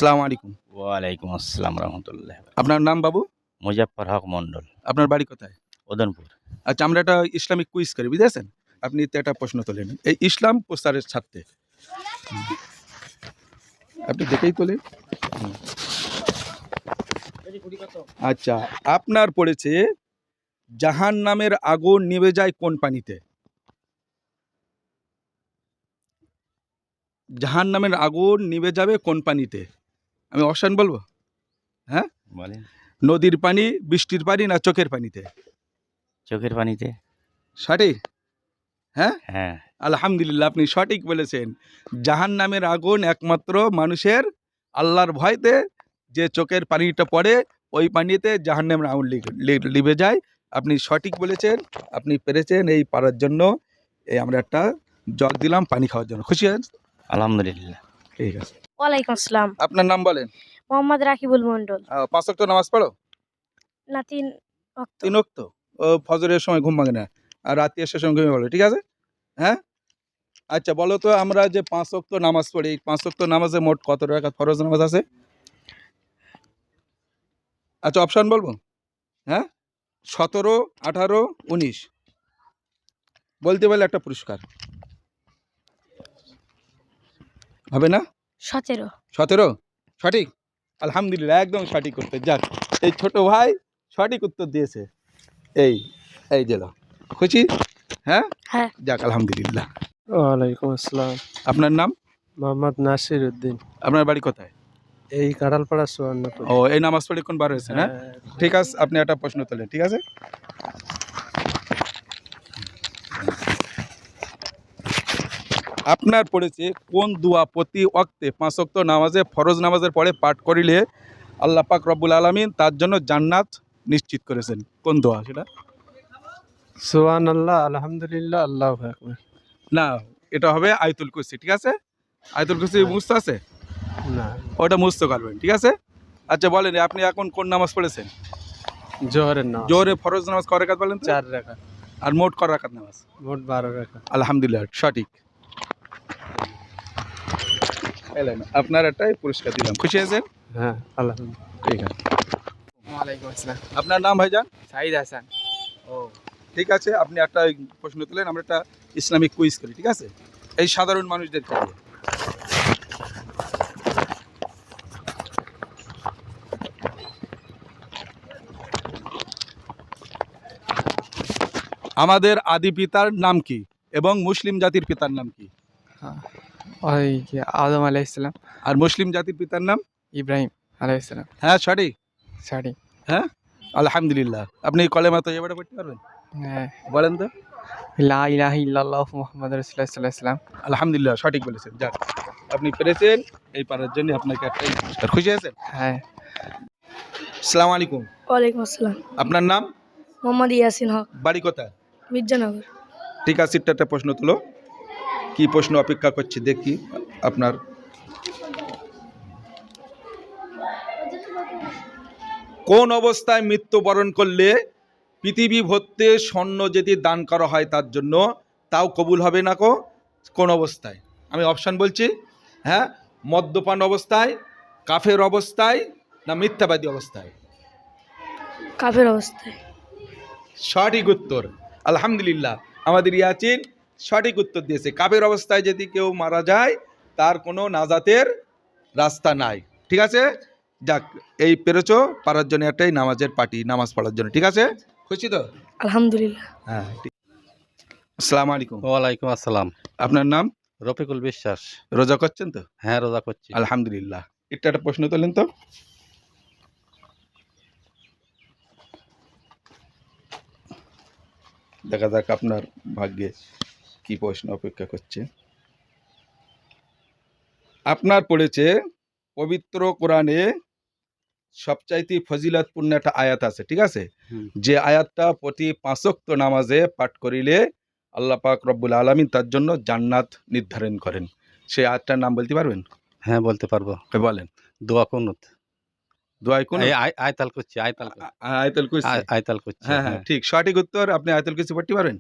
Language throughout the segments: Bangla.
আসসালামু আলাইকুম। ওয়ালাইকুম আসসালাম রহমতুল্লাহ। আপনার নাম বাবু? মুজাফফর হক মন্ডল, আপনার বাড়ি কোথায়? উদয়পুর। আচ্ছা, আমরা একটা ইসলামিক কুইজ করি, বুঝেছেন? আপনি তো একটা প্রশ্ন তোলেন। এই ইসলাম প্রচারের স্বার্থে আপনি দেখেই তোলেন। আচ্ছা, আপনার পড়েছে জাহান্নামের আগুন নিভে যায় কোন পানিতে? জাহান্নামের আগুন নিভে যাবে কোন পানিতে? আমি অপশন বলবো? হ্যাঁ, বলেন। নদীর পানি, বৃষ্টির পানি, না চোখের পানিতে? চোখের পানিতে। সঠিক? হ্যাঁ, হ্যাঁ। আলহামদুলিল্লাহ, আপনি সঠিক বলেছেন। জাহান্নামের আগুন একমাত্র মানুষের আল্লাহর ভয়তে যে চোখের পানিটা পড়ে, ওই পানিতে জাহান্নামের আগুন লিভে যায়। আপনি সঠিক বলেছেন, আপনি পেরেছেন। এই পারার জন্য এই আমরা একটা জগ দিলাম পানি খাওয়ার জন্য। খুশি হয়েছেন? আলহামদুলিল্লাহ। ঠিক আছে। ওয়ালাইকুম আসসালাম। আপনার নাম বলেন। মোহাম্মদ রাকিবুল মন্ডল। 5 ওয়াক্ত নামাজ পড়ো? না, 3 ওয়াক্ত। 3 ওয়াক্ত? ও, ফজরের সময় ঘুম ভাঙে না, আর রাতে এসে সময় ঘুমিয়ে পড়ো, ঠিক আছে? হ্যাঁ, আচ্ছা বলো তো, আমরা যে 5 ওয়াক্ত নামাজ পড়ি, 5 ওয়াক্ত নামাজে মোট কত রাকাত ফরজ নামাজ আছে? আচ্ছা, অপশন বলবো? হ্যাঁ, 17, 18, 19। বলতে পারলে একটা পুরস্কার হবে না? 17। 17 সঠিক? আলহামদুলিল্লাহ, একদম সঠিক উত্তর। যাক, এই ছোট ভাই সঠিক উত্তর দিয়েছে। এই এই যে খুশি? হ্যাঁ হ্যাঁ। যাক, আলহামদুলিল্লাহ। ওয়ালাইকুম আসসালাম। আপনার নাম? মোহাম্মদ নাসির উদ্দিন। আপনার বাড়ি কোথায়? এই কাঁঠালপাড়া সুবর্ণপুর। ও, এই নামাজ পড়ে কোন বার হয়েছে না? ঠিক আছে, আপনি একটা প্রশ্ন তোলেন, ঠিক আছে? আপনার পড়েছে কোন দোয়া প্রতি ওয়াক্তে 5 ওয়াক্ত নামাজে ফরজ নামাজের পরে পাঠ করিলে আল্লাহ পাক রব্বুল আলামিন তার জন্য জান্নাত নিশ্চিত করেছেন? কোন দোয়া সেটা? সুবহানাল্লাহ, আলহামদুলিল্লাহ, আল্লাহু আকবার। না, এটা হবে আয়াতুল কুরসি, ঠিক আছে? আয়াতুল কুরসি মুখস্থ আছে? না, ওটা মুখস্থ করবেন, ঠিক আছে? আচ্ছা বলেন, আপনি এখন কোন নামাজ পড়েছেন? জোহরের নামাজ। জোহরে ফরজ নামাজ কয় রাকাত বলেন তো? 4 রাকাত। আর মোট কয় রাকাত নামাজ? মোট 12 রাকাত। আলহামদুলিল্লাহ, সঠিক। এলেন, আপনার একটাই পুরস্কার দিলাম। খুশি আছেন? হ্যাঁ, আলহামদুলিল্লাহ। ঠিক আছে। ওয়ালাইকুম আসসালাম। আপনার নাম ভাইজান? সাইদ হাসান। ও, ঠিক আছে, আপনি একটা প্রশ্ন তুলেন। আমরা একটা ইসলামিক কুইজ করি, ঠিক আছে? এই সাধারণ মানুষদের দিয়ে। আমাদের আদি পিতার নাম কি এবং মুসলিম জাতির পিতার নাম কি? ওই কি আদম আলাইহিস সালাম। আর মুসলিম জাতির পিতার নাম? ইব্রাহিম আলাইহিস সালাম। হ্যাঁ সঠিক। সঠিক। হ্যাঁ, আলহামদুলিল্লাহ। আপনি কলেমা তো এবারে পড়তে পারবেন? হ্যাঁ। বলেন তো। লা ইলাহা ইল্লাল্লাহু মুহাম্মাদুর রাসূলুল্লাহ সাল্লাল্লাহু আলাইহি ওয়াসাল্লাম। আলহামদুলিল্লাহ, সঠিক বলেছেন। যাক, আপনি পেরেছেন। এই পারার জন্য আপনাকে একটা পুরস্কার। খুশি আছেন? হ্যাঁ। আসসালামু আলাইকুম। ওয়ালাইকুম আসসালাম। আপনার নাম? মোহাম্মদ ইয়াসিন হক, বাড়ি কোথায়? মির্জানগর। ঠিক আছে, একটা প্রশ্ন তুলো। কি প্রশ্ন অপেক্ষা করছি দেখি আপনার। কোন অবস্থায় মৃত্যুবরণ করলে পৃথিবী ভর্তি স্বর্ণ যদি দান করা হয় তার জন্য, তাও কবুল হবে না? কোন অবস্থায়? আমি অপশান বলছি। হ্যাঁ, মদ্যপান অবস্থায়, কাফের অবস্থায়, না মিথ্যাবাদী অবস্থায়? কাফের অবস্থায়। সঠিক উত্তর। আলহামদুলিল্লাহ, আমাদের ইয়াচিন সঠিক উত্তর দিয়েছে। কাফের অবস্থায় যদি কেউ মারা যায়, তার কোনো নাজাতের রাস্তা নাই, ঠিক আছে? যাক, এই পেরেছো পারার জন্য একটাই নামাজের পার্টি, নামাজ পড়ার জন্য, ঠিক আছে? খুশি তো? আলহামদুলিল্লাহ। হ্যাঁ, ঠিক। আসসালামু আলাইকুম। ওয়ালাইকুম আসসালাম। আপনার নাম? রফিকুল বিশ্বাস। রোজা করছেন তো? হ্যাঁ, রোজা করছি। আলহামদুলিল্লাহ। এটা একটা প্রশ্ন তোলেন তো। দেখা যাক আপনার ভাগ্যে কি প্রশ্ন অপেক্ষা করছে। আপনার পড়েছে পবিত্র কোরআনে সবচাইতে ফজিলতপূর্ণ একটা আয়াত আছে, ঠিক আছে? যে আয়াতটা প্রতি 5 ওয়াক্ত নামাজে পাঠ করিলে আল্লাহ পাক রব্বুল আলামিন তার জন্য জান্নাত নির্ধারণ করেন। সেই আয়াতটার নাম বলতে পারবেন? হ্যাঁ, বলতে পারবো। বলেন। দোয়া কুনুত। দোয়ায় কোন? আয়তাল করছি, আয়তাল করছি। আয়াতুল কুরসি। আয়তাল করছি। হ্যাঁ হ্যাঁ, ঠিক সঠিক উত্তর। আপনি আয়াতুল কুরসি পড়তে পারেন?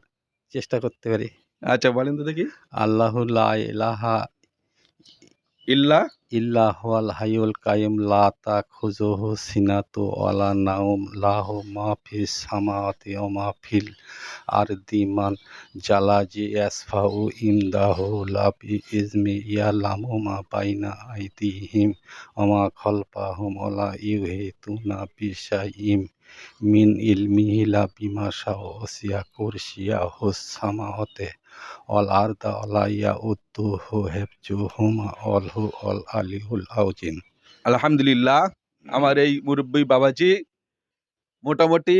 চেষ্টা করতে পারি। আচ্ছা বলেন তো দেখি। আল্লাহু লা ইলাহা ইল্লা ইল্লা হুয়াল হাইয়ুল কাইয়ুম লা তাখুযুহু সিনাতু ওয়ালা নাওম লাহু মা ফিস সামাওয়াতি ওয়া মা ফিল আরদি মান জালাজি ইয়াসফাউ ইমদাহু লা বিইজমি ইয়ালামু মা বাইনা আইদিহিম ওয়া মা খালফাহুম ওয়া লা ইউহিতুনা বিশাইইম মিন ইলমিহি ইল্লা বিমা শাআ ওয়াসি'a কুরসিয়্যুহুস সামাওয়াতি ওয়াল আরদা ওয়ালা ইয়াউদ্দুহু হিফযুহুমা ওয়াল আলিয়ুল আযীম। আলহামদুলিল্লাহ, আমার এই মুরব্বী বাবাজি মোটামুটি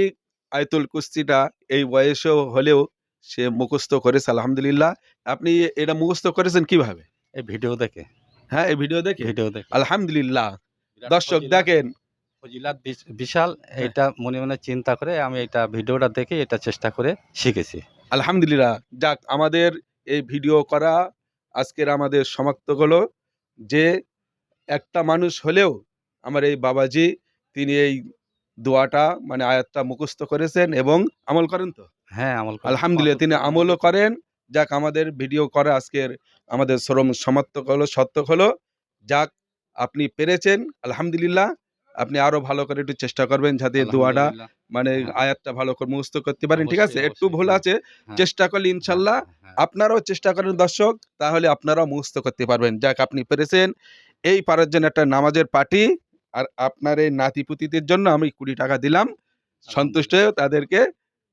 আয়াতুল কুরসিটা এই বয়সেও হলেও সে মুখস্থ করেছে আলহামদুলিল্লাহ। আপনি এটা মুখস্থ করেছেন কিভাবে? এই ভিডিও দেখে হ্যাঁ, এই ভিডিও দেখে। দেখে আলহামদুলিল্লাহ, বিরাট দর্শক ফজিলাত- দেখেন। ফজিলাত বিশাল। এটা মনে মনে চিন্তা করে আমি এটা ভিডিওটা দেখে এটা চেষ্টা করে শিখেছি। আলহামদুলিল্লাহ, যাক আমাদের এই ভিডিও করা আজকের আমাদের সমাপ্ত হলো যে একটা মানুষ হলেও আমার এই বাবাজি তিনি এই দোয়াটা মানে আয়াতটা মুখস্থ করেছেন এবং আমল করেন তো হ্যাঁ, আমল করি। আলহামদুলিল্লাহ, তিনি আমলও করেন। যাক আমাদের ভিডিও করা আজকের আমাদের শ্রম সমাপ্তক হলো, সত্যক হলো। যাক আপনি পেরেছেন আলহামদুলিল্লাহ। আপনি আরো ভালো করে একটু চেষ্টা করবেন যাতে এই দোয়াটা আলহামদুলিল্লাহ। মানে হ্যাঁ। আয়াতটা ভালো করে মুখস্থ করতে পারেন, ঠিক আছে? অবশ্যই, একটু ভুল অবশ্যই। আছে, হ্যাঁ। চেষ্টা করলে ইনশাল্লাহ হ্যাঁ। আপনারাও চেষ্টা করেন দর্শক, তাহলে আপনারাও মুখস্থ করতে পারবেন। যাক আপনি পেরেছেন। এই পারার জন্য একটা নামাজের পার্টি, আর আপনার এই নাতিপুতিদের জন্য আমি 20 টাকা দিলাম, সন্তুষ্ট হয়ে তাদেরকে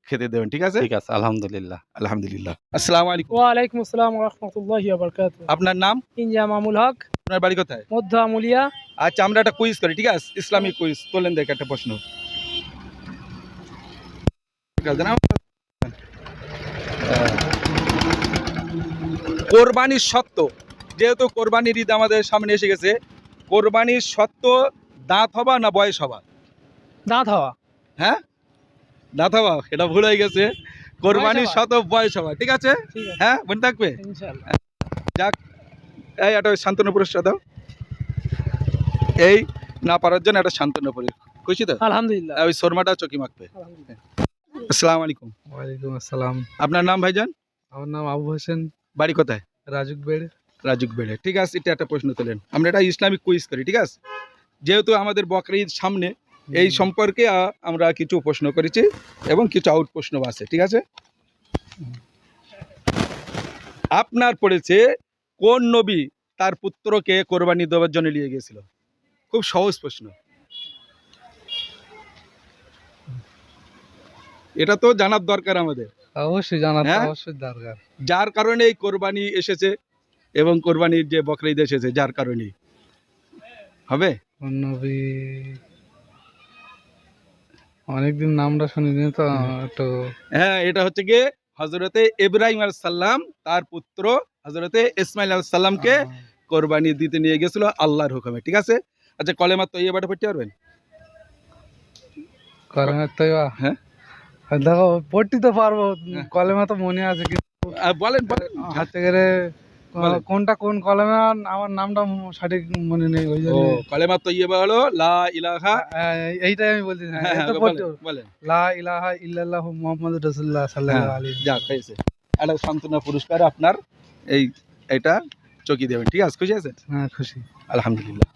খেতে দেবেন, ঠিক আছে? ঠিক আছে, আলহামদুলিল্লাহ। আলহামদুলিল্লাহ। আসসালামু আলাইকুম। ওয়ালাইকুম আসসালাম রহমতুল্লাহি ওয়াবারাকাতুহু। আপনার নাম? ইনজামামুল হক, আপনার বাড়ি কোথায়? মধ্য আমুলিয়া। আচ্ছা, আমরা একটা কুইজ করি, ঠিক আছে? Islamic quiz. তোলেন দেখ একটা প্রশ্ন। কোরবানির সত্ত্ব, যেহেতু কোরবানির ঈদ আমাদের সামনে এসে গেছে, কোরবানির সত্ত্ব দাঁত হবা না বয়স হবা? দাঁত হওয়া। হ্যাঁ, দাঁত হবা, এটা ভুল হয়ে গেছে। কোরবানির হওয়া। সত্ত্ব বয়স হবা, ঠিক আছে? ঠিক আছে, হ্যাঁ, মনে থাকবে। ইনশাআল্লাহ। এই একটা সান্ত্বনা পুরস্কার দাও। এই না পারার জন্য একটা সান্ত্বনা পুরস্কার। খুশি তো? আলহামদুলিল্লাহ। ওই শর্মাটা চকি মাখবে। আলহামদুলিল্লাহ। আসসালামু আলাইকুম। ওয়ালাইকুম আসসালাম। আপনার নাম ভাইজান? আমার নাম আবু হোসেন, বাড়ি কোথায়? রাজুক বেড়। রাজুক বেড়ে, ঠিক আছে। এটা একটা প্রশ্ন তোলেন। আমরা একটা ইসলামিক কুইজ করি, ঠিক আছে? যেহেতু আমাদের বকরি ঈদ সামনে, এই সম্পর্কে আমরা কিছু প্রশ্ন করেছি এবং কিছু আউট প্রশ্ন আছে, ঠিক আছে? আপনার পড়েছে কোন নবী তার পুত্রকে কোরবানি দেওয়ার জন্য নিয়ে গিয়েছিল? খুব সহজ প্রশ্ন, এটা তো জানার দরকার আমাদের। অবশ্যই জানা তো হ্যাঁ? অবশ্যই দরকার। যার কারণে এই কোরবানি এসেছে এবং কোরবানির যে বকরি ঈদ এসেছে, যার কারণেই হবে। কোন নবী, অনেকদিন নামটা শুনিনি তো একটু। হ্যাঁ, এটা হচ্ছে গিয়ে হজরতে ইব্রাহিম আলাইহিস সালাম তার পুত্র হজরতে ইসমাইল আলাইহিস সালামকে কোরবানি দিতে নিয়ে গেছিল আল্লাহর হুকুমে, ঠিক আছে? আচ্ছা, কলেমা তৈয়বাটা পড়তে পারবেন? কলেমা তৈবা, হ্যাঁ। দেখো পড়তে তো পারবো, হ্যাঁ। কলেমা তো মনে আছে কিন্তু বলেন বলেন। হাতে করে বলেন। কোনটা কোন কলেমা আমার নামটা সঠিক মনে নেই, ওই ও, জন্য কলেমা তৈয়বা হলো লা ইলাহা। এইটাই আমি বলছি। হ্যাঁ, এটা বলেন, পড়তে বলেন। লা ইলাহা ইল্লাল্লাহু মুহাম্মাদুর রাসূলুল্লাহ সাল্লাল্লাহু আলাইহি ওয়াসাল্লাম। যাক, হয়েছে। একটা সান্ত্বনা পুরস্কার আপনার এটা চকি দেবেন, ঠিক আছে? খুশি আছেন? হ্যাঁ, খুশি। আলহামদুলিল্লাহ।